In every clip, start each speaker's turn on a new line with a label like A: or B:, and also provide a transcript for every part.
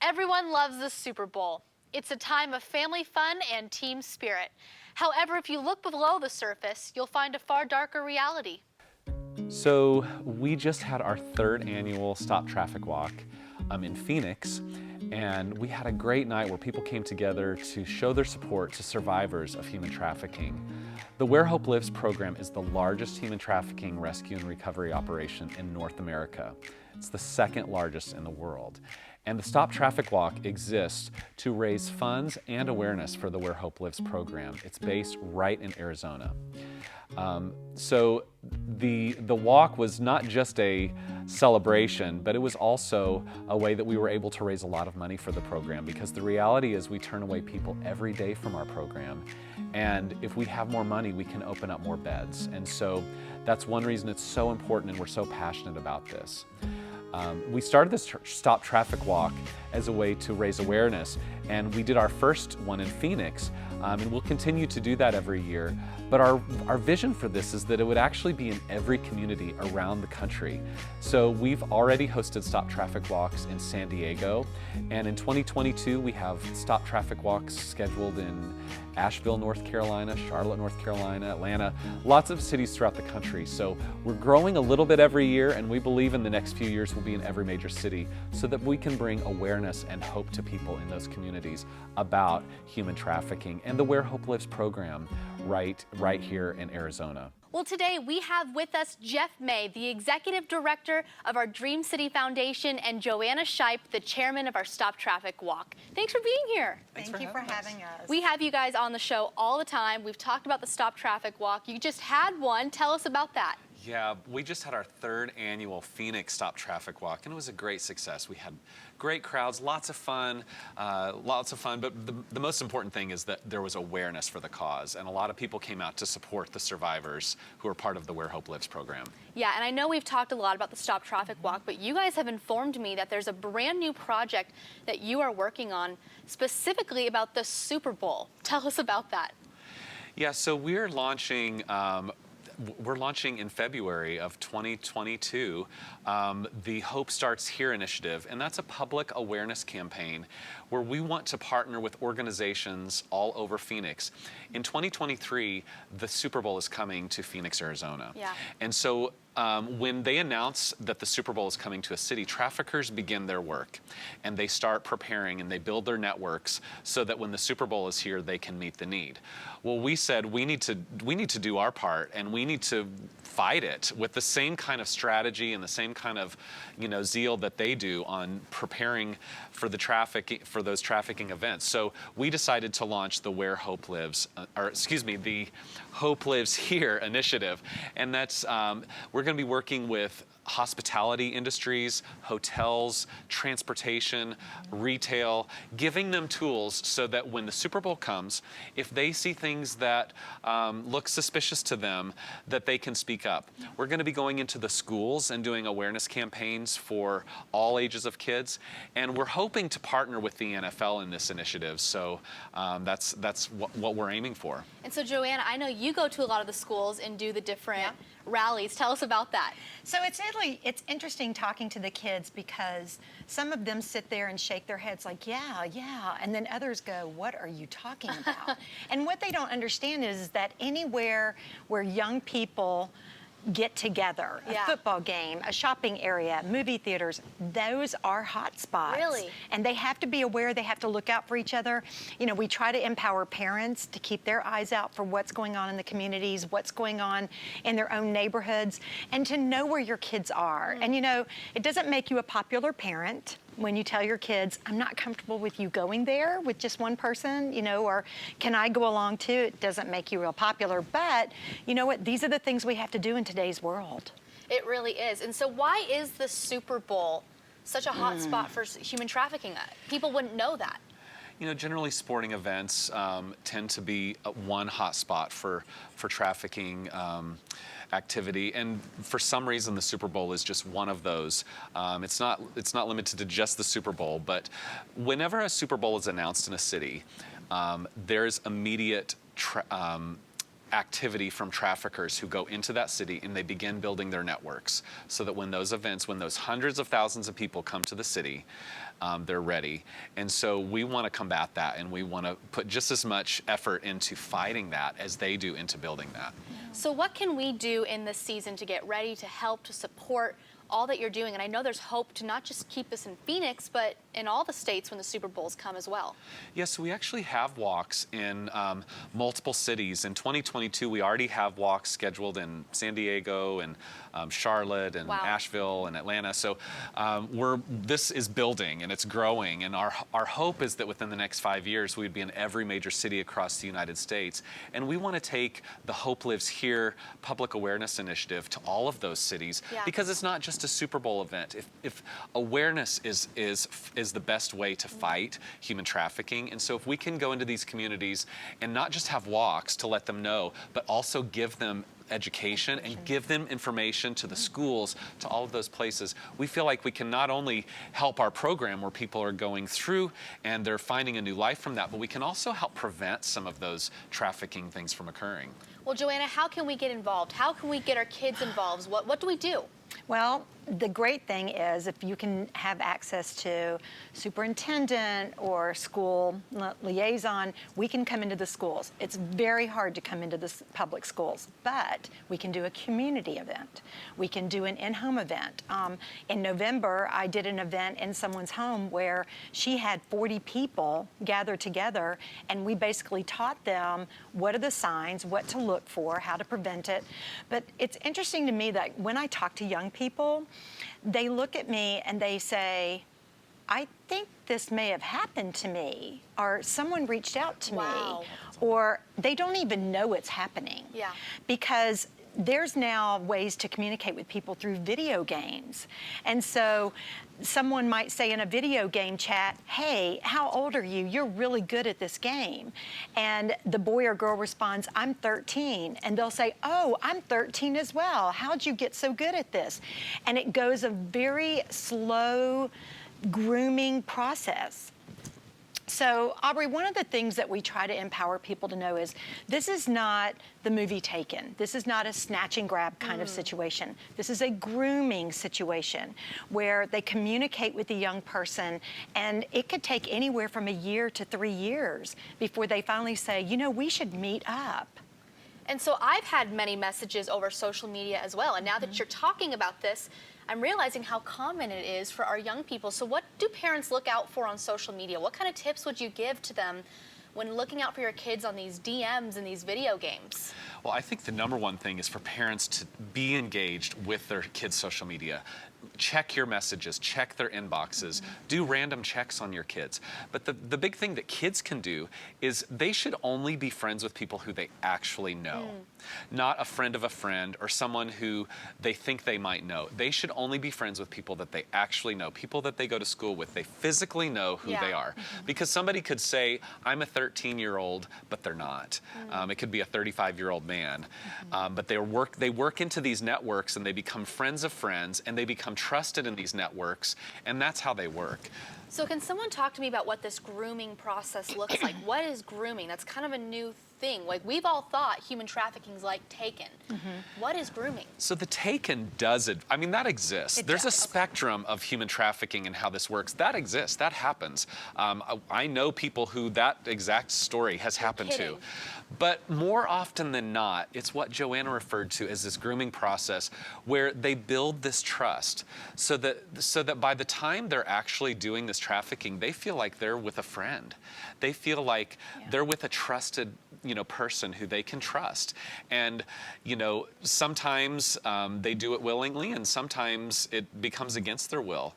A: Everyone loves the Super Bowl. It's a time of family fun and team spirit. However, if you look below the surface, you'll find a far darker reality.
B: So we just had our third annual Stop Traffic Walk in Phoenix, and we had a great night where people came together to show their support to survivors of human trafficking. The Where Hope Lives program is the largest human trafficking rescue and recovery operation in North America. It's the second largest in the world. And the Stop Traffic Walk exists to raise funds and awareness for the Where Hope Lives program. It's based right in Arizona. So the walk was not just a celebration, but it was also a way that we were able to raise a lot of money for the program, because the reality is we turn away people every day from our program. And if we have more money, we can open up more beds. And so that's one reason it's so important and we're so passionate about this. We started this Stop Traffic Walk as a way to raise awareness, and we did our first one in Phoenix, and we'll continue to do that every year. But our vision for this is that it would actually be in every community around the country. So we've already hosted Stop Traffic Walks in San Diego, and in 2022 we have Stop Traffic Walks scheduled in Asheville, North Carolina, Charlotte, North Carolina, Atlanta, lots of cities throughout the country. So we're growing a little bit every year, and we believe in the next few years we'll be in every major city so that we can bring awareness and hope to people in those communities about human trafficking and the Where Hope Lives program right here in Arizona.
A: Well, today we have with us Jeff May, the Executive Director of our Dream City Foundation, and Joanna Shipe, the Chairman of our Stop Traffic Walk. Thanks for being here.
C: Thank you for having us.
A: We have you guys on the show all the time. We've talked about the Stop Traffic Walk. You just had one. Tell us about that.
B: Yeah, we just had our third annual Phoenix Stop Traffic Walk, and it was a great success. We had great crowds, lots of fun, but the most important thing is that there was awareness for the cause, and a lot of people came out to support the survivors who are part of the Where Hope Lives program.
A: Yeah, and I know we've talked a lot about the Stop Traffic Walk, but you guys have informed me that there's a brand new project that you are working on specifically about the Super Bowl. Tell us about that.
B: Yeah, so we're launching in February of 2022 the Hope Starts Here initiative, and that's a public awareness campaign where we want to partner with organizations all over Phoenix. In 2023, the Super Bowl is coming to Phoenix, Arizona.
A: Yeah.
B: And so when they announce that the Super Bowl is coming to a city, traffickers begin their work, and they start preparing and they build their networks so that when the Super Bowl is here, they can meet the need. Well, we said we need to do our part, and we need to fight it with the same kind of strategy and the same kind of zeal that they do on preparing for those trafficking events. So we decided to launch the Where Hope Lives, the Hope Lives Here initiative, and that's we're going to be working with hospitality industries, hotels, transportation, retail, giving them tools so that when the Super Bowl comes, if they see things that look suspicious to them, that they can speak up. We're going to be going into the schools and doing awareness campaigns for all ages of kids, and we're hoping to partner with the NFL in this initiative. So that's what we're aiming for.
A: And so, Joanna, I know you go to a lot of the schools and do the different rallies. Tell us about that.
C: So it's interesting talking to the kids, because some of them sit there and shake their heads like, yeah, and then others go, what are you talking about? And what they don't understand is that anywhere where young people get together, a football game, a shopping area, movie theaters, those are hot spots.
A: Really?
C: And they have to be aware, they have to look out for each other. We try to empower parents to keep their eyes out for what's going on in the communities, what's going on in their own neighborhoods, and to know where your kids are. And it doesn't make you a popular parent when you tell your kids, I'm not comfortable with you going there with just one person, or can I go along too? It doesn't make you real popular, but you know what? These are the things we have to do in today's world.
A: It really is. And so why is the Super Bowl such a hot spot for human trafficking? People wouldn't know that.
B: Generally sporting events tend to be one hot spot for trafficking activity, and for some reason the Super Bowl is just one of those. It's not limited to just the Super Bowl, but whenever a Super Bowl is announced in a city, there's immediate activity from traffickers who go into that city and they begin building their networks so that when those events, when those hundreds of thousands of people come to the city, they're ready. And so we want to combat that, and we want to put just as much effort into fighting that as they do into building that.
A: So what can we do in this season to get ready, to help, to support all that you're doing? And I know there's hope to not just keep this in Phoenix, but in all the states when the Super Bowls come as well.
B: Yes, we actually have walks in multiple cities. In 2022, we already have walks scheduled in San Diego and Charlotte and
A: Wow.
B: Asheville and Atlanta. So this is building and it's growing. And our hope is that within the next 5 years, we'd be in every major city across the United States. And we want to take the Hope Lives Here public awareness initiative to all of those cities,
A: Yeah.
B: because it's not just a Super Bowl event. If awareness is the best way to fight human trafficking, and so if we can go into these communities and not just have walks to let them know, but also give them education and give them information to the schools, to all of those places, we feel like we can not only help our program where people are going through and they're finding a new life from that, but we can also help prevent some of those trafficking things from occurring.
A: Well, Joanna, how can we get involved? How can we get our kids involved? What do we do?
C: Well, the great thing is if you can have access to superintendent or school liaison, we can come into the schools. It's very hard to come into the public schools, but we can do a community event. We can do an in-home event. In November, I did an event in someone's home where she had 40 people gathered together, and we basically taught them what are the signs, what to look for, how to prevent it. But it's interesting to me that when I talk to young people, they look at me and they say, I think this may have happened to me, or someone reached out to
A: Wow.
C: me, or they don't even know it's happening.
A: Yeah.
C: Because there's now ways to communicate with people through video games. And so someone might say in a video game chat, hey, how old are you? You're really good at this game. And the boy or girl responds, I'm 13. And they'll say, oh, I'm 13 as well. How'd you get so good at this? And it goes a very slow grooming process. So, Aubrey, one of the things that we try to empower people to know is this is not the movie Taken. This is not a snatch and grab kind of situation. This is a grooming situation where they communicate with the young person, and it could take anywhere from a year to 3 years before they finally say, you know, we should meet up.
A: And so I've had many messages over social media as well. And now that you're talking about this, I'm realizing how common it is for our young people. So what do parents look out for on social media? What kind of tips would you give to them when looking out for your kids on these DMs and these video games?
B: Well, I think the number one thing is for parents to be engaged with their kids' social media. Check your messages, check their inboxes, do random checks on your kids. But the big thing that kids can do is they should only be friends with people who they actually know. Not a friend of a friend or someone who they think they might know. They should only be friends with people that they actually know, people that they go to school with. They physically know who
A: Yeah.
B: they are. Because somebody could say, I'm a 13-year-old, but they're not. It could be a 35-year-old man. But they work into these networks, and they become friends of friends, and they become trusted in these networks, and that's how they work.
A: So can someone talk to me about what this grooming process looks like? What is grooming? That's kind of a new thing. Like, we've all thought human trafficking is like Taken. What is grooming?
B: So the Taken does it. I mean, that exists.
C: It
B: There's a
C: does.
B: spectrum of human trafficking and how this works. That exists. That happens. I know people who that exact story has happened to.
A: kidding.
B: But more often than not, it's what Joanna referred to as this grooming process, where they build this trust so that by the time they're actually doing this trafficking, they feel like they're with a friend. They feel like they're with a trusted person who they can trust. And, sometimes they do it willingly, and sometimes it becomes against their will.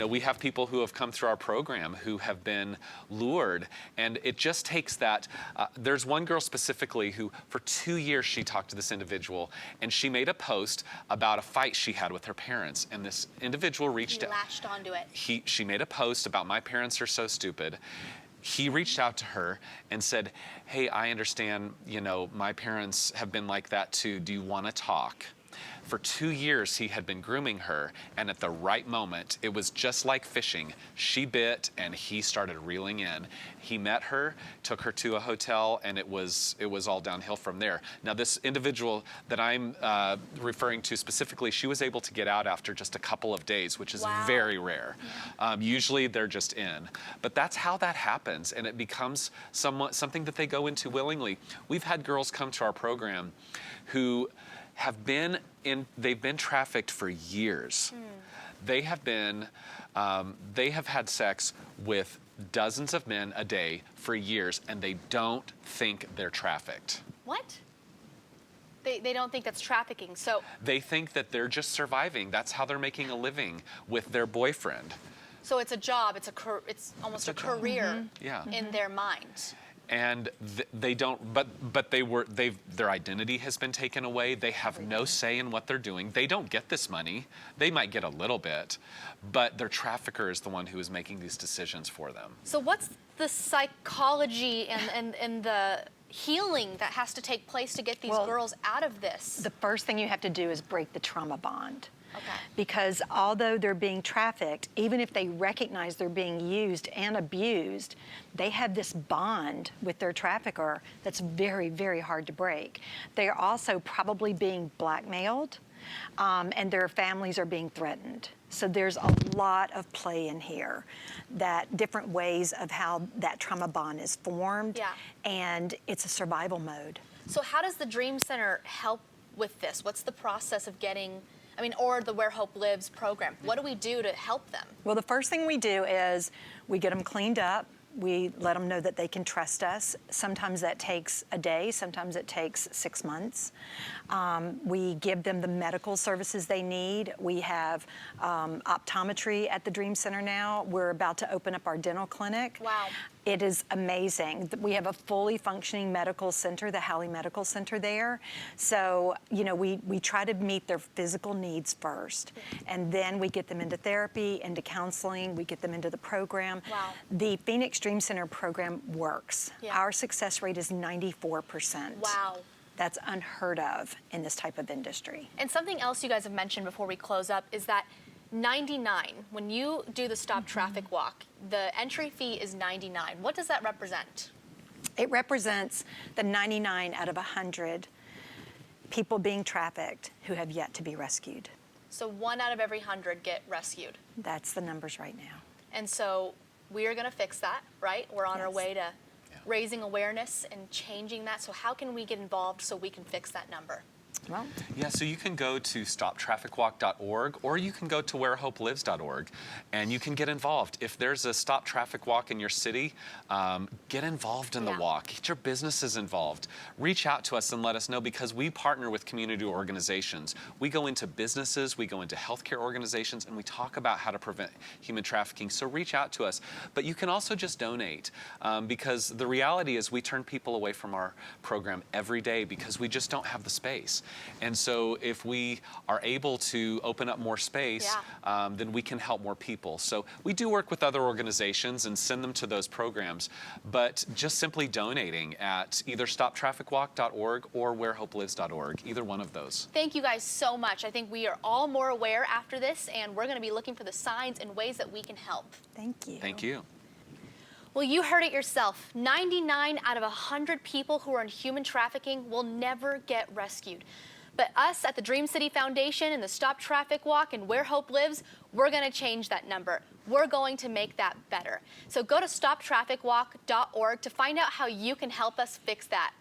B: We have people who have come through our program who have been lured, and it just takes that. There's one girl specifically who, for 2 years, she talked to this individual, and she made a post about a fight she had with her parents, and this individual reached
A: He
B: out.
A: latched onto it.
B: She made a post about, my parents are so stupid. He reached out to her and said, hey, I understand, my parents have been like that too. Do you want to talk? For 2 years, he had been grooming her, and at the right moment, it was just like fishing. She bit, and he started reeling in. He met her, took her to a hotel, and it was all downhill from there. Now, this individual that I'm referring to specifically, she was able to get out after just a couple of days, which is
A: Wow.
B: very rare. Usually, they're just in. But that's how that happens, and it becomes something that they go into willingly. We've had girls come to our program who they've been trafficked for years. They have had sex with dozens of men a day for years, and they don't think they're trafficked.
A: What? They don't think that's trafficking. So
B: They think that they're just surviving. That's how they're making a living with their boyfriend.
A: so it's a job. It's almost
B: It's
A: a
B: a job.
A: career
B: Yeah.
A: in their mind.
B: And they don't, but their identity has been taken away. They have no say in what they're doing. They don't get this money. They might get a little bit, but their trafficker is the one who is making these decisions for them.
A: So what's the psychology and the healing that has to take place to get these
C: Well,
A: girls out of this?
C: The first thing you have to do is break the trauma bond.
A: Okay.
C: Because although they're being trafficked, even if they recognize they're being used and abused, they have this bond with their trafficker that's very, very hard to break. They are also probably being blackmailed, and their families are being threatened. So there's a lot of play in here, that different ways of how that trauma bond is formed,
A: Yeah.
C: and it's a survival mode.
A: So how does the Dream Center help with this? What's the process of or the Where Hope Lives program? What do we do to help them?
C: Well, the first thing we do is we get them cleaned up. We let them know that they can trust us. Sometimes that takes a day, sometimes it takes 6 months. We give them the medical services they need. We have optometry at the Dream Center now. We're about to open up our dental clinic.
A: Wow.
C: It is amazing. We have a fully functioning medical center, the Howley Medical Center there. So, we try to meet their physical needs first. And then we get them into therapy, into counseling, we get them into the program.
A: Wow.
C: The Phoenix Dream Center program works.
A: Yeah.
C: Our success rate is 94%.
A: Wow.
C: That's unheard of in this type of industry.
A: And something else you guys have mentioned before we close up is that 99, when you do the Stop Traffic Walk, the entry fee is 99. What does that represent?
C: It represents the 99 out of 100 people being trafficked who have yet to be rescued.
A: So 1 out of every 100 get rescued.
C: That's the numbers right now.
A: And so we are going to fix that, right? We're on our
C: Yes.
A: way to raising awareness and changing that. So how can we get involved so we can fix that number?
C: Well,
B: Yeah, so you can go to stoptrafficwalk.org, or you can go to wherehopelives.org, and you can get involved. If there's a Stop Traffic Walk in your city, get involved in the
A: Yeah.
B: walk. Get your businesses involved. Reach out to us and let us know, because we partner with community organizations. We go into businesses, we go into healthcare organizations, and we talk about how to prevent human trafficking. So reach out to us. But you can also just donate, because the reality is we turn people away from our program every day because we just don't have the space. And so if we are able to open up more space, then we can help more people. So we do work with other organizations and send them to those programs, but just simply donating at either stoptrafficwalk.org or wherehopelives.org, either one of those.
A: Thank you guys so much. I think we are all more aware after this, and we're going to be looking for the signs and ways that we can help.
C: thank you.
B: Thank you.
A: Well, you heard it yourself. 99 out of 100 people who are in human trafficking will never get rescued. But us at the Dream City Foundation and the Stop Traffic Walk and Where Hope Lives, we're going to change that number. We're going to make that better. So go to stoptrafficwalk.org to find out how you can help us fix that.